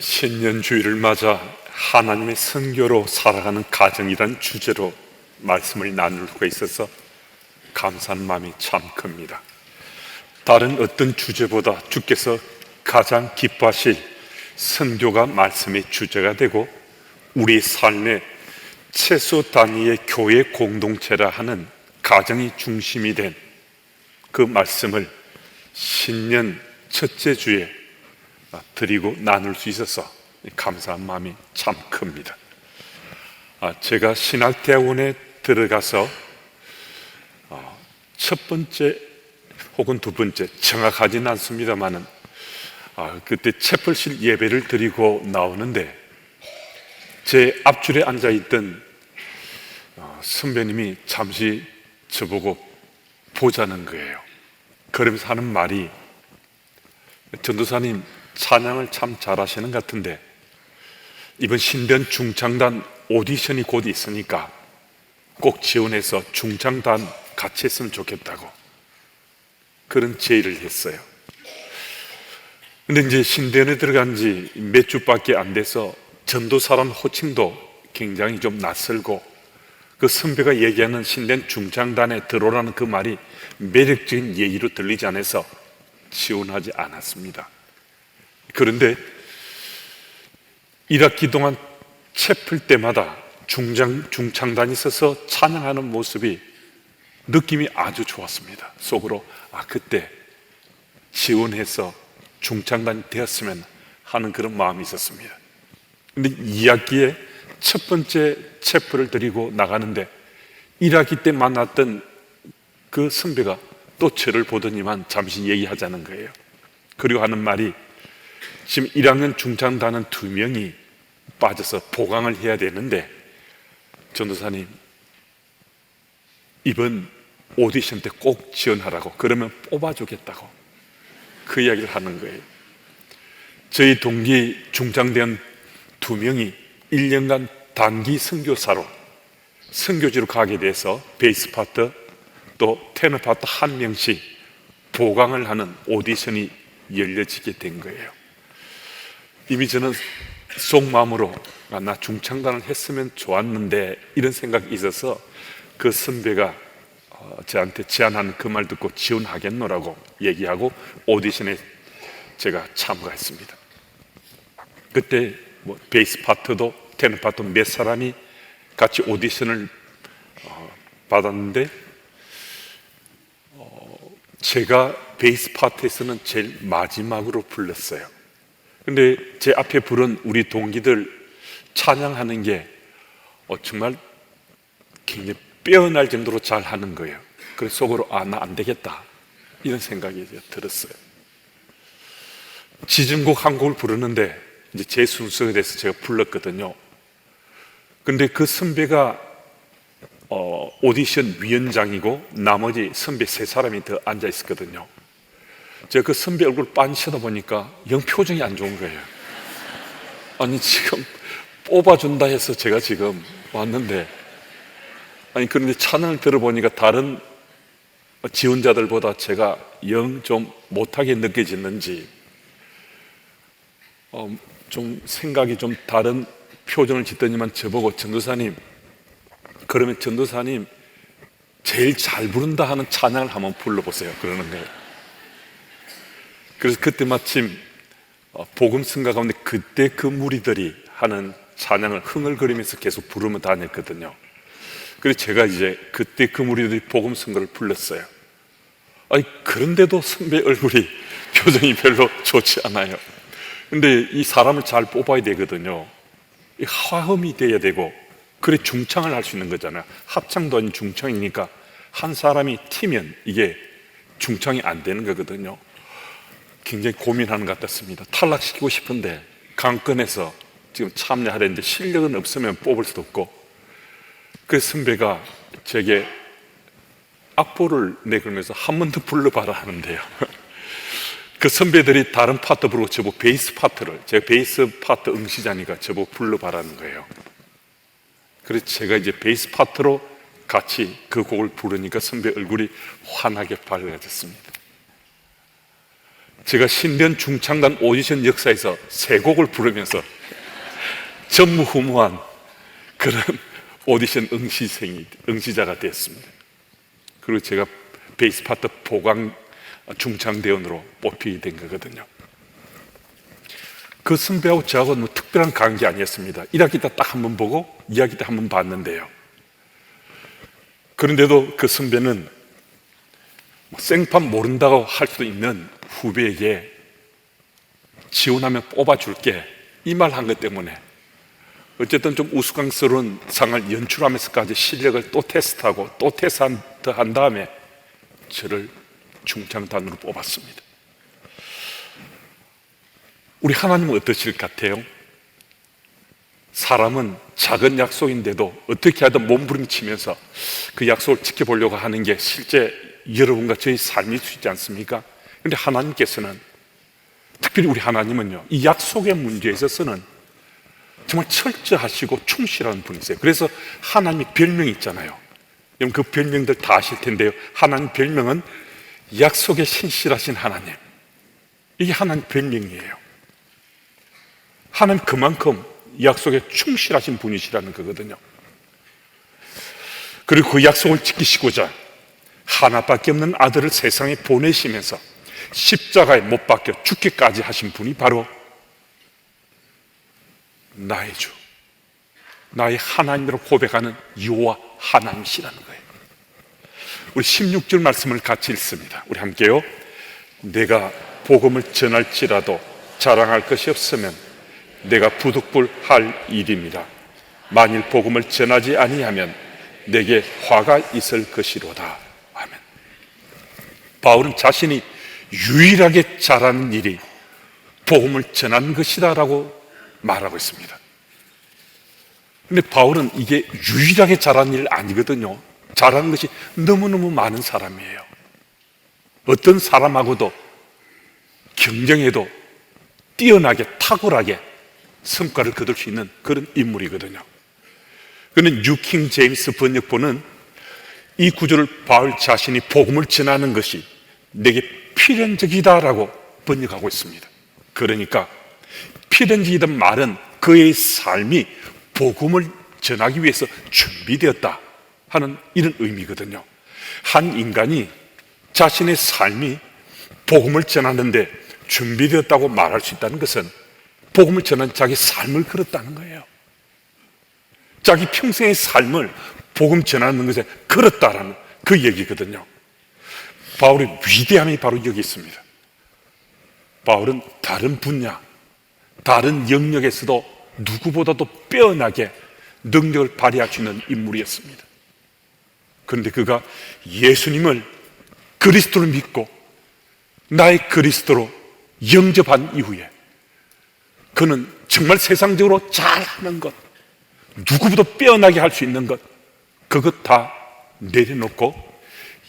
신년주의를 맞아 하나님의 선교로 살아가는 가정이란 주제로 말씀을 나누고 있어서 감사한 마음이 참 큽니다. 다른 어떤 주제보다 주께서 가장 기뻐하실 선교가 말씀의 주제가 되고 우리 삶의 최소 단위의 교회 공동체라 하는 가정이 중심이 된 그 말씀을 신년 첫째 주에 드리고 나눌 수 있어서 감사한 마음이 참 큽니다. 제가 신학대학원에 들어가서 첫 번째 혹은 두 번째 정확하지는 않습니다만은 그때 채플실 예배를 드리고 나오는데 제 앞줄에 앉아있던 선배님이 잠시 저보고 보자는 거예요. 그러면서 하는 말이, 전도사님 찬양을 참 잘하시는 것 같은데 이번 신변 중창단 오디션이 곧 있으니까 꼭 지원해서 중창단 같이 했으면 좋겠다고 그런 제의를 했어요. 근데 이제 신대원에 들어간 지 몇 주밖에 안 돼서 전도사란 호칭도 굉장히 좀 낯설고 그 선배가 얘기하는 신대원 중창단에 들어오라는 그 말이 매력적인 예의로 들리지 않아서 지원하지 않았습니다. 그런데 1학기 동안 채플 때마다 중창단이 있어서 찬양하는 모습이 느낌이 아주 좋았습니다. 속으로 그때 지원해서 중창단이 되었으면 하는 그런 마음이 있었습니다. 근데 2학기에 첫 번째 채플을 드리고 나가는데 1학기 때 만났던 그 선배가 또 저를 보더니만 잠시 얘기하자는 거예요. 그리고 하는 말이, 지금 1학년 중창단은 2명이 빠져서 보강을 해야 되는데 전도사님 이번 오디션 때 꼭 지원하라고, 그러면 뽑아주겠다고 그 이야기를 하는 거예요. 저희 동기 중창대원 2명이 1년간 단기 선교사로 선교지로 가게 돼서 베이스 파트 또 테너 파트 한 명씩 보강을 하는 오디션이 열려지게 된 거예요. 이미 저는 속마음으로 나 중창단을 했으면 좋았는데 이런 생각이 있어서 그 선배가 저한테 제안하는 그 말 듣고 지원하겠노라고 얘기하고 오디션에 제가 참가했습니다. 그때 베이스 파트도 테너 파트 몇 사람이 같이 오디션을 받았는데 제가 베이스 파트에서는 제일 마지막으로 불렀어요. 근데 제 앞에 부른 우리 동기들 찬양하는 게 정말 굉장히 빼어날 정도로 잘 하는 거예요. 그래서 속으로 나 안 되겠다 이런 생각이 들었어요. 지정곡 한 곡을 부르는데 이제 제 순서가 돼서 제가 불렀거든요. 근데 그 선배가 오디션 위원장이고 나머지 선배 3사람이 더 앉아 있었거든요. 제가 그 선배 얼굴 빤히 쳐다보니까 영 표정이 안 좋은 거예요. 아니 지금 뽑아준다 해서 제가 지금 왔는데, 그런데 찬양을 들어보니까 다른 지원자들보다 제가 영 좀 못하게 느껴지는지 좀 생각이 좀 다른 표정을 짓더니만 저보고, 전도사님 그러면 전도사님 제일 잘 부른다 하는 찬양을 한번 불러보세요 그러는 거예요. 그래서 그때 마침 복음성가 가운데 그때 그 무리들이 하는 찬양을 흥얼거리면서 계속 부르며 다녔거든요. 그래서 제가 이제 그때 그 무리들이 복음성가를 불렀어요. 그런데도 선배 얼굴이 표정이 별로 좋지 않아요. 근데 이 사람을 잘 뽑아야 되거든요. 이 화음이 돼야 되고 그래 중창을 할 수 있는 거잖아요. 합창도 아닌 중창이니까 한 사람이 튀면 이게 중창이 안 되는 거거든요. 굉장히 고민하는 것 같았습니다. 탈락시키고 싶은데 강권해서 지금 참여하려는데 실력은 없으면 뽑을 수도 없고, 그래서 선배가 제게 악보를 내걸면서 한 번 더 불러봐라 하는데요. 그 선배들이 다른 파트 부르고 저보고 베이스 파트를, 제가 베이스 파트 응시자니까 저보고 불러봐라는 거예요. 그래서 제가 이제 베이스 파트로 같이 그 곡을 부르니까 선배 얼굴이 환하게 밝아졌습니다. 제가 신변 중창단 오디션 역사에서 세 곡을 부르면서 전무후무한 그런 오디션 응시자가 됐습니다. 그리고 제가 베이스 파트 보강 중창대원으로 뽑히게 된 거거든요. 그 선배하고 저하고 뭐 특별한 관계 아니었습니다. 1학기 때 딱 한 번 보고 2학기 때 한 번 봤는데요. 그런데도 그 선배는 뭐 생판 모른다고 할 수도 있는 후배에게 지원하면 뽑아줄게 이 말 한 것 때문에 어쨌든 좀 우스꽝스러운 상을 연출하면서까지 실력을 또 테스트하고 또 테스트한 다음에 저를 중창단으로 뽑았습니다. 우리 하나님은 어떠실 것 같아요? 사람은 작은 약속인데도 어떻게 하든 몸부림치면서 그 약속을 지켜보려고 하는 게 실제 여러분과 저희 삶일 수 있지 않습니까? 그런데 하나님께서는, 특별히 우리 하나님은요, 이 약속의 문제에 있어서는 정말 철저하시고 충실한 분이세요. 그래서 하나님의 별명이 있잖아요. 여러분 그 별명들 다 아실 텐데요, 하나님 별명은 약속에 신실하신 하나님, 이게 하나님 별명이에요. 하나님 그만큼 약속에 충실하신 분이시라는 거거든요. 그리고 그 약속을 지키시고자 하나밖에 없는 아들을 세상에 보내시면서 십자가에 못 박혀 죽기까지 하신 분이 바로 나의 주, 나의 하나님으로 고백하는 여호와 하나님이시라는 거예요. 우리 16절 말씀을 같이 읽습니다. 우리 함께요. 내가 복음을 전할지라도 자랑할 것이 없으면 내가 부득불할 일입니다. 만일 복음을 전하지 아니하면 내게 화가 있을 것이로다. 아멘. 바울은 자신이 유일하게 잘하는 일이 복음을 전하는 것이다 라고 말하고 있습니다. 근데 바울은 이게 유일하게 잘하는 일 아니거든요. 잘하는 것이 너무너무 많은 사람이에요. 어떤 사람하고도 경쟁해도 뛰어나게 탁월하게 성과를 거둘 수 있는 그런 인물이거든요. 그런데 뉴킹 제임스 번역본은 이 구절을 바울 자신이 복음을 전하는 것이 내게 필연적이다라고 번역하고 있습니다. 그러니까 필연적이던 말은 그의 삶이 복음을 전하기 위해서 준비되었다 하는 이런 의미거든요. 한 인간이 자신의 삶이 복음을 전하는데 준비되었다고 말할 수 있다는 것은 복음을 전한 자기 삶을 걸었다는 거예요. 자기 평생의 삶을 복음 전하는 것에 걸었다라는 그 얘기거든요. 바울의 위대함이 바로 여기 있습니다. 바울은 다른 분야, 다른 영역에서도 누구보다도 빼어나게 능력을 발휘할 수 있는 인물이었습니다. 그런데 그가 예수님을 그리스도를 믿고 나의 그리스도로 영접한 이후에 그는 정말 세상적으로 잘하는 것, 누구보다 빼어나게 할 수 있는 것, 그것 다 내려놓고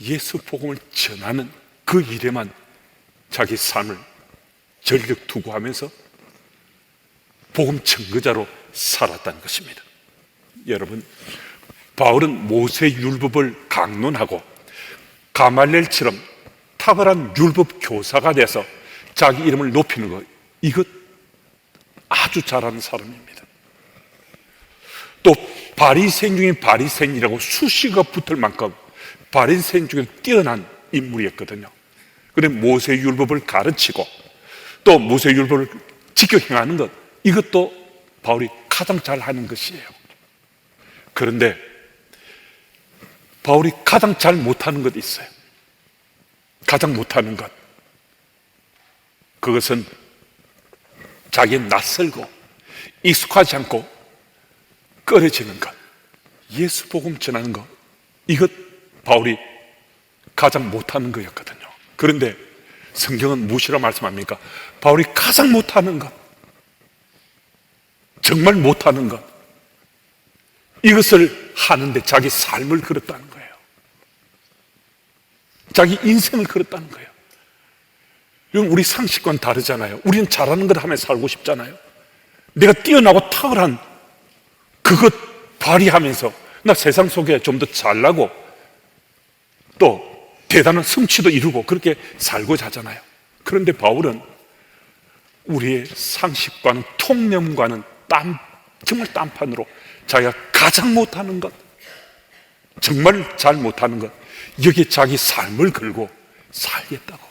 예수 복음을 전하는 그 일에만 자기 삶을 전력 투구하면서 복음 증거자로 살았다는 것입니다. 여러분, 바울은 모세 율법을 강론하고 가말리엘처럼 탁월한 율법 교사가 돼서 자기 이름을 높이는 것, 이것 아주 잘하는 사람입니다. 또 바리새인 중에 바리새인이라고 수식어가 붙을 만큼 바리새인 중에 뛰어난 인물이었거든요. 그런데 모세 율법을 가르치고 또 모세 율법을 지켜 행하는 것, 이것도 바울이 가장 잘하는 것이에요. 그런데 바울이 가장 잘 못하는 것이 있어요. 가장 못하는 것, 그것은 자기에 낯설고 익숙하지 않고 꺼려지는 것, 예수 복음 전하는 것, 이것 바울이 가장 못하는 거였거든요. 그런데 성경은 무엇이라 말씀합니까? 바울이 가장 못하는 것, 정말 못하는 것, 이것을 하는데 자기 삶을 걸었다는 거예요. 자기 인생을 걸었다는 거예요. 이건 우리 상식과는 다르잖아요. 우리는 잘하는 것 하며 살고 싶잖아요. 내가 뛰어나고 탁월한 그것 발휘하면서 나 세상 속에 좀 더 잘나고 또 대단한 성취도 이루고 그렇게 살고자 하잖아요. 그런데 바울은 우리의 상식과는 통념과는 정말 딴판으로 자기가 가장 못하는 것, 정말 잘 못하는 것, 여기에 자기 삶을 걸고 살겠다고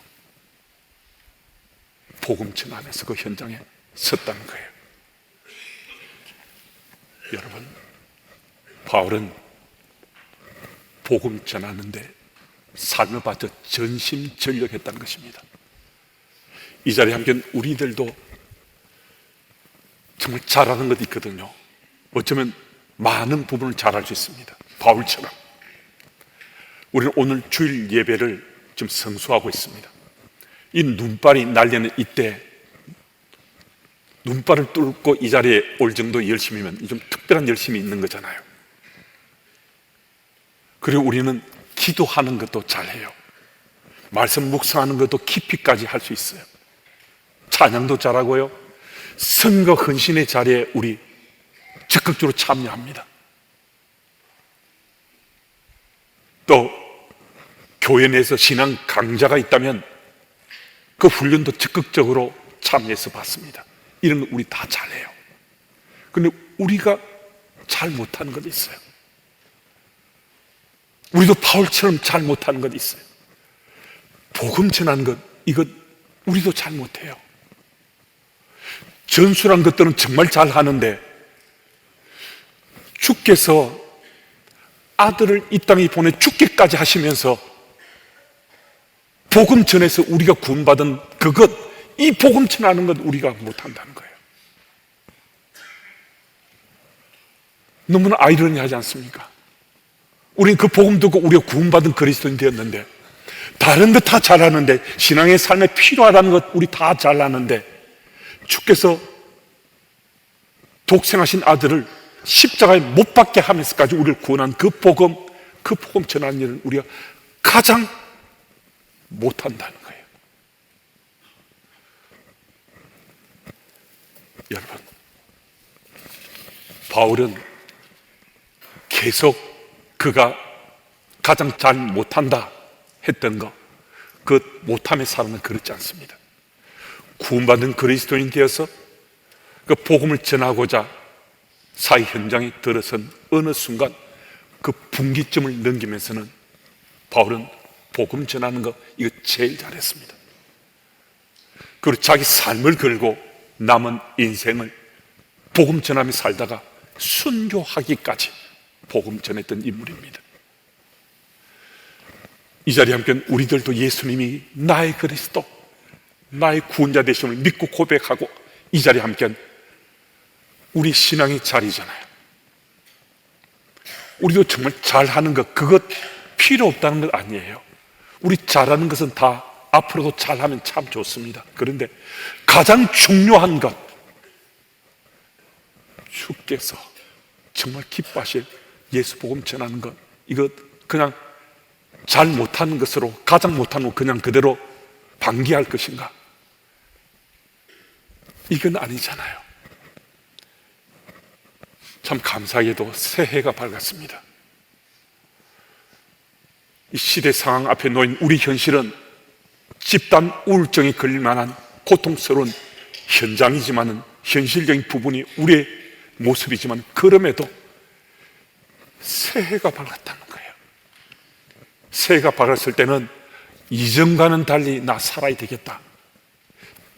복음 전하면서 그 현장에 섰다는 거예요. 여러분, 바울은 복음 전하는데 삶을 바쳐 전심전력했다는 것입니다. 이 자리에 함께 우리들도 정말 잘하는 것이 있거든요. 어쩌면 많은 부분을 잘할 수 있습니다. 바울처럼. 우리는 오늘 주일 예배를 좀 성수하고 있습니다. 이 눈발이 날리는 이때 눈발을 뚫고 이 자리에 올 정도 열심이면 좀 특별한 열심이 있는 거잖아요. 그리고 우리는 기도하는 것도 잘해요. 말씀 묵상하는 것도 깊이까지 할 수 있어요. 찬양도 잘하고요. 선거 헌신의 자리에 우리 적극적으로 참여합니다. 또 교회 내에서 신앙 강좌가 있다면 그 훈련도 적극적으로 참여해서 받습니다. 이런 거 우리 다 잘해요. 그런데 우리가 잘 못하는 것 있어요. 우리도 바울처럼 잘 못하는 것 있어요. 복음 전하는 것, 이것 우리도 잘 못해요. 전술한 것들은 정말 잘 하는데 주께서 아들을 이 땅에 보내 죽기까지 하시면서 복음 전에서 우리가 구원받은 그것, 이 복음 전하는 것 우리가 못한다는 거예요. 너무나 아이러니하지 않습니까? 우리는 그 복음 듣고 우리가 구원받은 그리스도인이 되었는데, 다른 것 다 잘하는데, 신앙의 삶에 필요하다는 것 우리 다 잘하는데, 주께서 독생하신 아들을 십자가에 못 박게 하면서까지 우리를 구원한 그 복음 전하는 일을 우리가 가장 못한다는 거예요. 여러분, 바울은 계속 그가 가장 잘 못한다 했던 거, 그 못함의 사람은 그렇지 않습니다. 구원받은 그리스도인 되어서 그 복음을 전하고자 사회 현장에 들어선 어느 순간 그 분기점을 넘기면서는 바울은 복음 전하는 거 이거 제일 잘했습니다. 그리고 자기 삶을 걸고 남은 인생을 복음 전하며 살다가 순교하기까지 복음 전했던 인물입니다. 이 자리에 함께 우리들도 예수님이 나의 그리스도, 나의 구원자 되심을 믿고 고백하고 이 자리에 함께 우리 신앙의 자리잖아요. 우리도 정말 잘하는 것, 그것 필요 없다는 것 아니에요. 우리 잘하는 것은 다 앞으로도 잘하면 참 좋습니다. 그런데 가장 중요한 것, 주께서 정말 기뻐하실 예수 복음 전하는 것, 이것 그냥 잘 못하는 것으로, 가장 못하는 것 그냥 그대로 방기할 것인가? 이건 아니잖아요. 참 감사하게도 새해가 밝았습니다. 이 시대 상황 앞에 놓인 우리 현실은 집단 우울증에 걸릴 만한 고통스러운 현장이지만은, 현실적인 부분이 우리의 모습이지만, 그럼에도 새해가 밝았다는 거예요. 새해가 밝았을 때는 이전과는 달리 나 살아야 되겠다,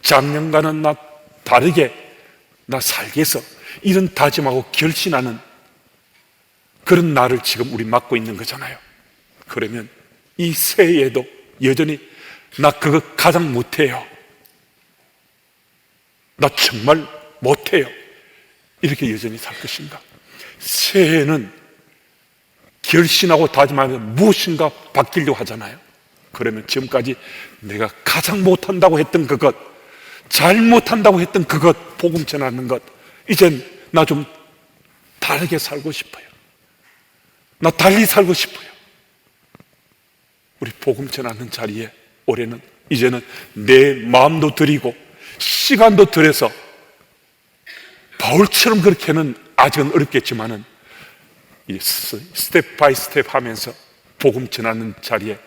작년과는 나 다르게 나 살겠어, 이런 다짐하고 결심하는 그런 날을 지금 우리 맞고 있는 거잖아요. 그러면 이 새해에도 여전히 나 그거 가장 못해요, 나 정말 못해요, 이렇게 여전히 살 것인가? 새해는 결심하고 다짐하면 무엇인가 바뀌려고 하잖아요. 그러면 지금까지 내가 가장 못한다고 했던 그것, 잘 못한다고 했던 그것, 복음 전하는 것, 이젠 나 좀 다르게 살고 싶어요, 나 달리 살고 싶어요. 우리 복음 전하는 자리에 올해는 이제는 내 마음도 드리고 시간도 들여서, 바울처럼 그렇게는 아직은 어렵겠지만은 스텝 바이 스텝 하면서 복음 전하는 자리에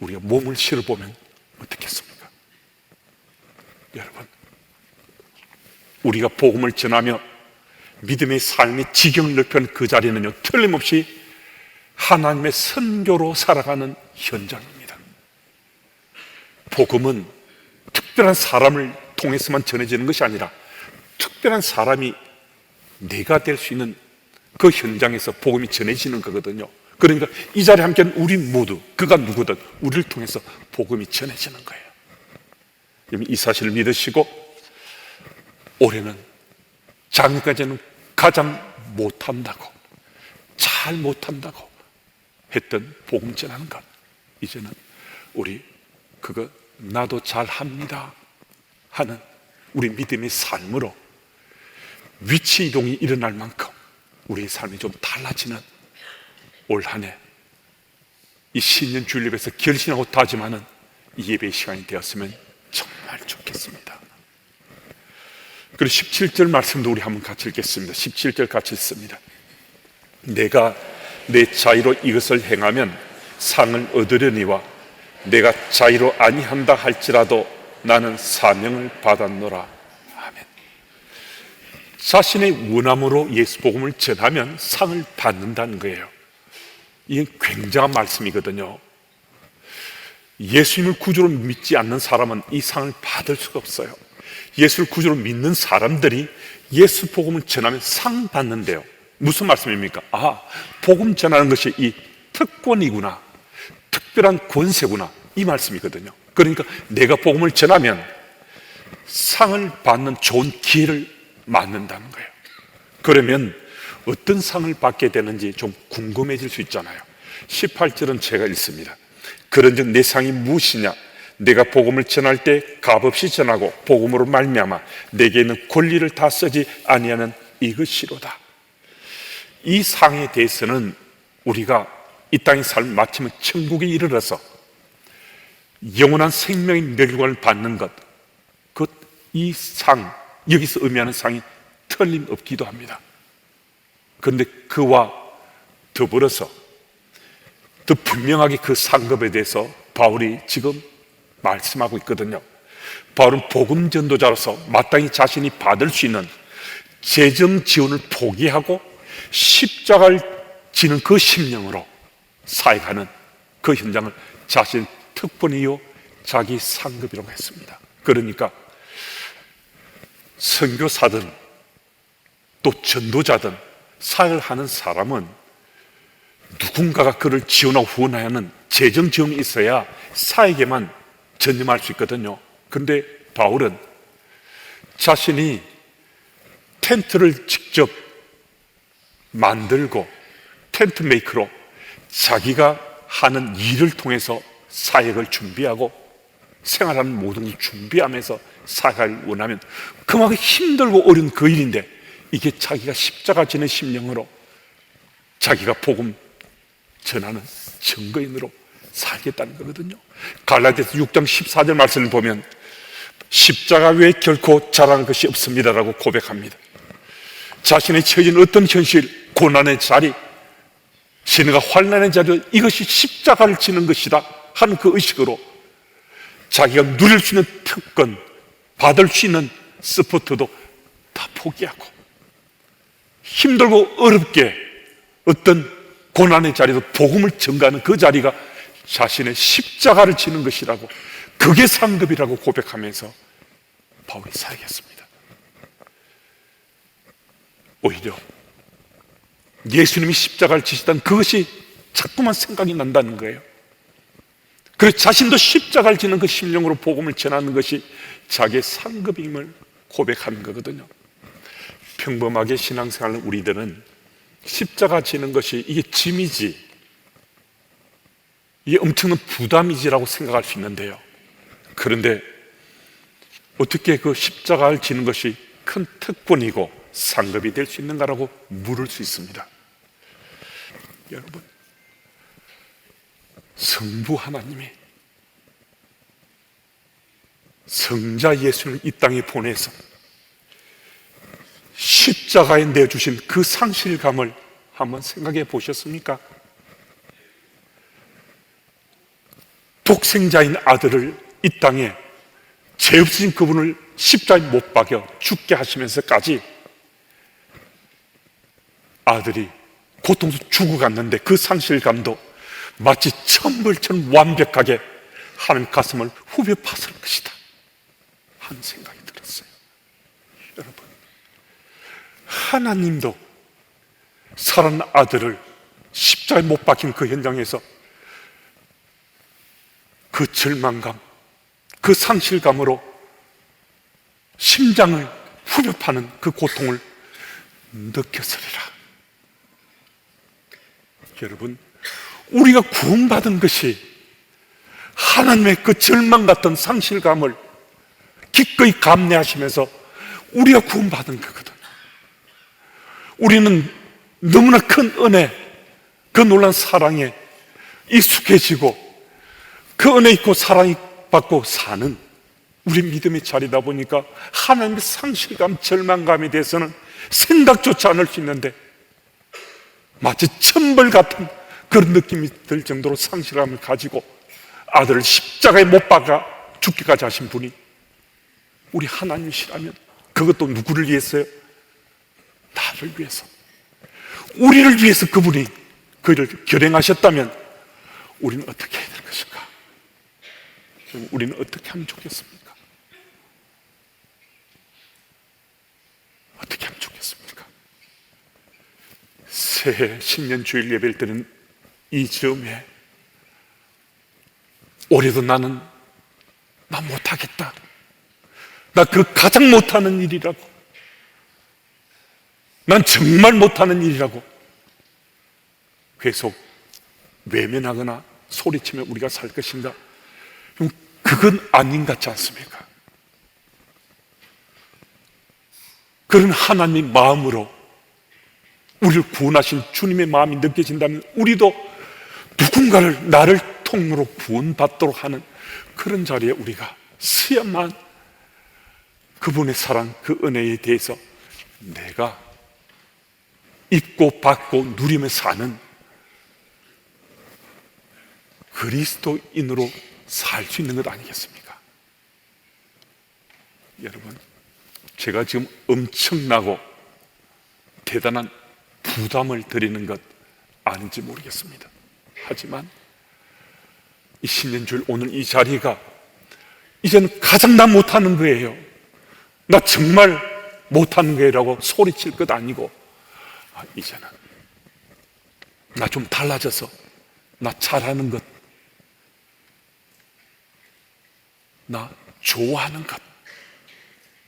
우리가 몸을 실어보면 어떻겠습니까? 여러분, 우리가 복음을 전하며 믿음의 삶의 지경을 넓혀는 그 자리는요, 틀림없이 하나님의 선교로 살아가는 현장입니다. 복음은 특별한 사람을 통해서만 전해지는 것이 아니라 특별한 사람이 내가 될 수 있는 그 현장에서 복음이 전해지는 거거든요. 그러니까 이 자리에 함께한 우리 모두, 그가 누구든 우리를 통해서 복음이 전해지는 거예요. 이 사실을 믿으시고 올해는 작년까지는 가장 못한다고, 잘 못한다고 했던 복음 전하는 것, 이제는 우리 그거 나도 잘합니다 하는 우리 믿음의 삶으로 위치 이동이 일어날 만큼 우리의 삶이 좀 달라지는 올 한 해, 이 신년 주일 예배에서 결심하고 다짐하는 이 예배의 시간이 되었으면 정말 좋겠습니다. 그리고 17절 말씀도 우리 한번 같이 읽겠습니다. 17절 같이 읽습니다. 내가 내 자의로 이것을 행하면 상을 얻으려니와 내가 자의로 아니한다 할지라도 나는 사명을 받았노라. 아멘. 자신의 원함으로 예수 복음을 전하면 상을 받는다는 거예요. 이게 굉장한 말씀이거든요. 예수님을 구주로 믿지 않는 사람은 이 상을 받을 수가 없어요. 예수를 구주로 믿는 사람들이 예수 복음을 전하면 상 받는데요. 무슨 말씀입니까? 아, 복음 전하는 것이 이 특권이구나, 특별한 권세구나, 이 말씀이거든요. 그러니까 내가 복음을 전하면 상을 받는 좋은 기회를 맞는다는 거예요. 그러면 어떤 상을 받게 되는지 좀 궁금해질 수 있잖아요. 18절은 제가 읽습니다. 그런즉 내 상이 무엇이냐? 내가 복음을 전할 때 값없이 전하고 복음으로 말미암아 내게 있는 권리를 다 쓰지 아니하는 이것이로다. 이 상에 대해서는 우리가 이 땅의 삶을 마치면 천국에 이르러서 영원한 생명의 멸관을 받는 것, 이 상, 여기서 의미하는 상이 틀림없기도 합니다. 그런데 그와 더불어서 더 분명하게 그 상급에 대해서 바울이 지금 말씀하고 있거든요. 바울은 복음 전도자로서 마땅히 자신이 받을 수 있는 재정 지원을 포기하고 십자가를 지는 그 심령으로 사역하는 그 현장을 자신 특권이요 자기 상급이라고 했습니다. 그러니까 선교사든 또 전도자든 사역을 하는 사람은 누군가가 그를 지원하고 후원해야 하는 재정 지원이 있어야 사역에만 전념할 수 있거든요. 그런데 바울은 자신이 텐트를 직접 만들고 텐트 메이커로 자기가 하는 일을 통해서 사역을 준비하고 생활하는 모든 걸 준비하면서 사역을 원하면 그만큼 힘들고 어려운 그 일인데, 이게 자기가 십자가 지는 심령으로 자기가 복음 전하는 증거인으로 살겠다는 거거든요. 갈라디아서 6장 14절 말씀을 보면 십자가 외에 결코 잘하는 것이 없습니다라고 고백합니다. 자신의 처해진 어떤 현실, 고난의 자리, 신과 환난의 자리, 이것이 십자가를 지는 것이다 하는 그 의식으로 자기가 누릴 수 있는 특권, 받을 수 있는 스포트도 다 포기하고 힘들고 어렵게 어떤 고난의 자리도 복음을 전가하는 그 자리가 자신의 십자가를 지는 것이라고, 그게 상급이라고 고백하면서 바울이 사역했습니다. 오히려 예수님이 십자가를 지시던 그것이 자꾸만 생각이 난다는 거예요. 그래서 자신도 십자가를 지는 그 심령으로 복음을 전하는 것이 자기의 상급임을 고백하는 거거든요. 평범하게 신앙생활하는 우리들은 십자가 지는 것이 이게 짐이지, 이게 엄청난 부담이지라고 생각할 수 있는데요. 그런데 어떻게 그 십자가를 지는 것이 큰 특권이고 상급이 될 수 있는가라고 물을 수 있습니다. 여러분, 성부 하나님이 성자 예수를 이 땅에 보내서 십자가에 내주신 그 상실감을 한번 생각해 보셨습니까? 독생자인 아들을 이 땅에 죄 없으신 그분을 십자가에 못 박여 죽게 하시면서까지 아들이 고통에서 죽어갔는데 그 상실감도 마치 천벌처럼 완벽하게 하나님 가슴을 후벼 파는 것이다 하는 생각이 들었어요. 여러분, 하나님도 사랑하는 아들을 십자가에 못 박힌 그 현장에서 그 절망감, 그 상실감으로 심장을 후벼 파는 그 고통을 느꼈으리라. 여러분, 우리가 구원받은 것이 하나님의 그 절망 같은 상실감을 기꺼이 감내하시면서 우리가 구원받은 거거든요. 우리는 너무나 큰 은혜, 그 놀라운 사랑에 익숙해지고 그 은혜 있고 사랑 받고 사는 우리 믿음의 자리다 보니까 하나님의 상실감, 절망감에 대해서는 생각조차 않을 수 있는데 마치 천벌 같은 그런 느낌이 들 정도로 상실감을 가지고 아들을 십자가에 못 박아 죽기까지 하신 분이 우리 하나님이시라면, 그것도 누구를 위해서요? 나를 위해서, 우리를 위해서 그분이 그를 결행하셨다면 우리는 어떻게 해야 될 것인가? 우리는 어떻게 하면 좋겠습니까? 어떻게 하면 좋겠습니까? 새해 신년 주일 예배를 드리는 이 즈음에 올해도 나는 나 못하겠다, 나 그 가장 못하는 일이라고, 난 정말 못하는 일이라고 계속 외면하거나 소리치며 우리가 살 것인가? 그건 아닌 것 같지 않습니까? 그런 하나님의 마음으로 우리를 구원하신 주님의 마음이 느껴진다면 우리도 누군가를, 나를 통로로 구원받도록 하는 그런 자리에 우리가 서야만 그분의 사랑, 그 은혜에 대해서 내가 입고 받고 누리며 사는 그리스도인으로 살 수 있는 것 아니겠습니까? 여러분, 제가 지금 엄청나고 대단한 부담을 드리는 것 아닌지 모르겠습니다. 하지만 이 신년주일 오늘 이 자리가 이제는 가장 나 못하는 거예요, 나 정말 못하는 거라고 소리칠 것 아니고, 이제는 나 좀 달라져서 나 잘하는 것, 나 좋아하는 것,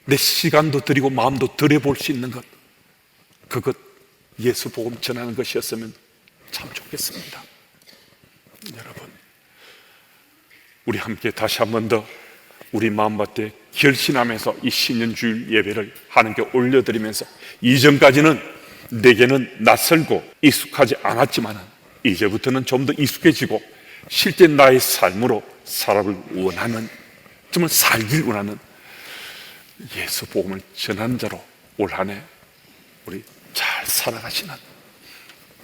내 시간도 드리고 마음도 들여볼 수 있는 것, 그것 예수 복음 전하는 것이었으면 참 좋겠습니다. 여러분, 우리 함께 다시 한 번 더 우리 마음밭에 결신하면서 이 신년주일 예배를 하나님께 올려드리면서, 이전까지는 내게는 낯설고 익숙하지 않았지만 이제부터는 좀 더 익숙해지고 실제 나의 삶으로 살아를 원하는, 정말 살길 원하는 예수 복음을 전하는 자로 올 한 해 우리 잘 살아가시는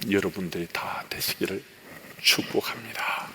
여러분들이 다 되시기를 축복합니다.